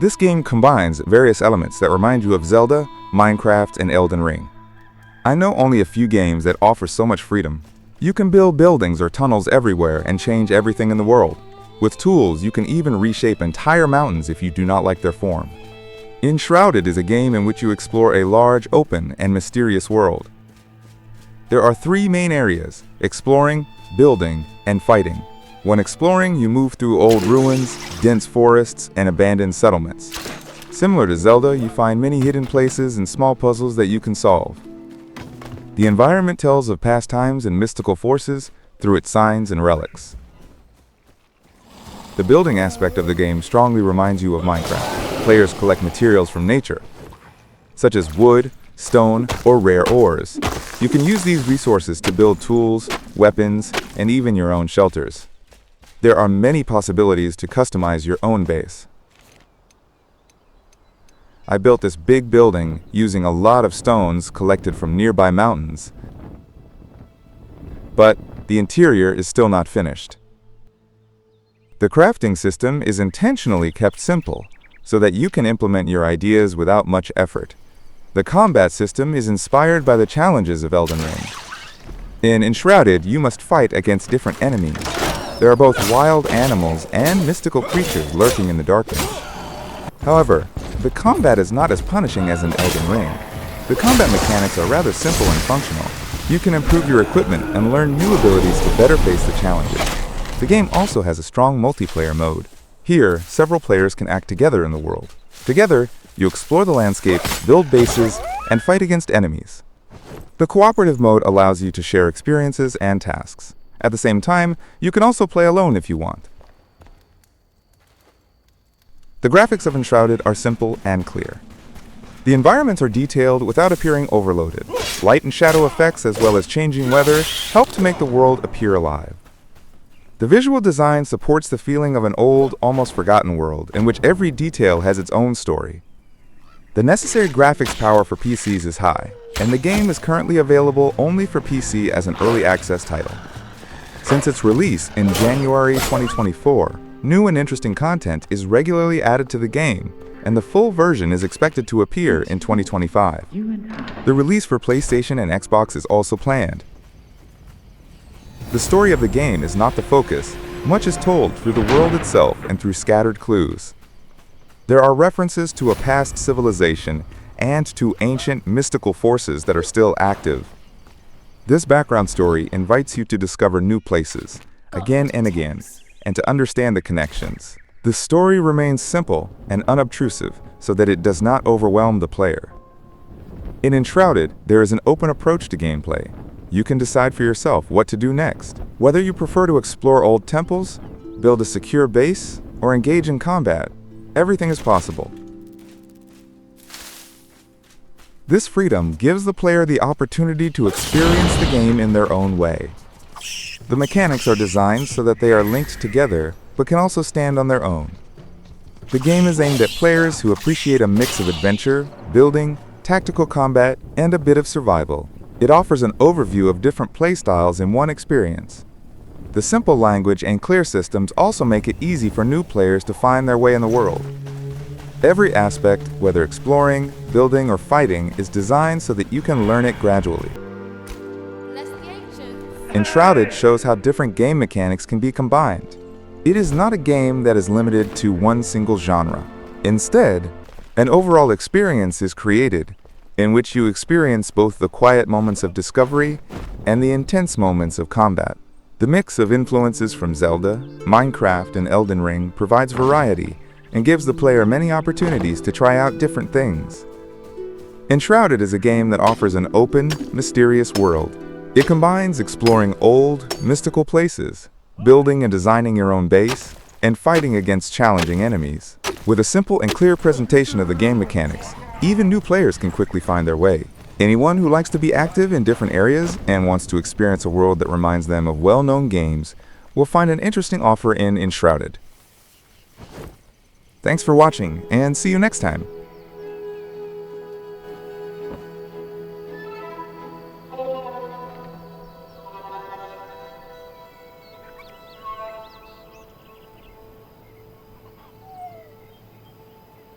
This game combines various elements that remind you of Zelda, Minecraft, and Elden Ring. I know only a few games that offer so much freedom. You can build buildings or tunnels everywhere and change everything in the world. With tools, you can even reshape entire mountains if you do not like their form. Enshrouded is a game in which you explore a large, open, and mysterious world. There are three main areas: exploring, building, and fighting. When exploring, you move through old ruins, dense forests, and abandoned settlements. Similar to Zelda, you find many hidden places and small puzzles that you can solve. The environment tells of past times and mystical forces through its signs and relics. The building aspect of the game strongly reminds you of Minecraft. Players collect materials from nature, such as wood, stone, or rare ores. You can use these resources to build tools, weapons, and even your own shelters. There are many possibilities to customize your own base. I built this big building using a lot of stones collected from nearby mountains, but the interior is still not finished. The crafting system is intentionally kept simple so that you can implement your ideas without much effort. The combat system is inspired by the challenges of Elden Ring. In Enshrouded, you must fight against different enemies. There are both wild animals and mystical creatures lurking in the darkness. However, the combat is not as punishing as in Elden Ring. The combat mechanics are rather simple and functional. You can improve your equipment and learn new abilities to better face the challenges. The game also has a strong multiplayer mode. Here, several players can act together in the world. Together, you explore the landscape, build bases, and fight against enemies. The cooperative mode allows you to share experiences and tasks. At the same time, you can also play alone if you want. The graphics of Enshrouded are simple and clear. The environments are detailed without appearing overloaded. Light and shadow effects, as well as changing weather, help to make the world appear alive. The visual design supports the feeling of an old, almost forgotten world, in which every detail has its own story. The necessary graphics power for PCs is high, and the game is currently available only for PC as an early access title. Since its release in January 2024, new and interesting content is regularly added to the game, and the full version is expected to appear in 2025. The release for PlayStation and Xbox is also planned. The story of the game is not the focus. Much is told through the world itself and through scattered clues. There are references to a past civilization and to ancient mystical forces that are still active. This background story invites you to discover new places, again and again, and to understand the connections. The story remains simple and unobtrusive so that it does not overwhelm the player. In Enshrouded, there is an open approach to gameplay. You can decide for yourself what to do next. Whether you prefer to explore old temples, build a secure base, or engage in combat, everything is possible. This freedom gives the player the opportunity to experience the game in their own way. The mechanics are designed so that they are linked together, but can also stand on their own. The game is aimed at players who appreciate a mix of adventure, building, tactical combat, and a bit of survival. It offers an overview of different playstyles in one experience. The simple language and clear systems also make it easy for new players to find their way in the world. Every aspect, whether exploring, building, or fighting, is designed so that you can learn it gradually. Enshrouded shows how different game mechanics can be combined. It is not a game that is limited to one single genre. Instead, an overall experience is created in which you experience both the quiet moments of discovery and the intense moments of combat. The mix of influences from Zelda, Minecraft, and Elden Ring provides variety and gives the player many opportunities to try out different things. Enshrouded is a game that offers an open, mysterious world. It combines exploring old, mystical places, building and designing your own base, and fighting against challenging enemies. With a simple and clear presentation of the game mechanics, even new players can quickly find their way. Anyone who likes to be active in different areas and wants to experience a world that reminds them of well-known games will find an interesting offer in Enshrouded. Thanks for watching, and see you next time.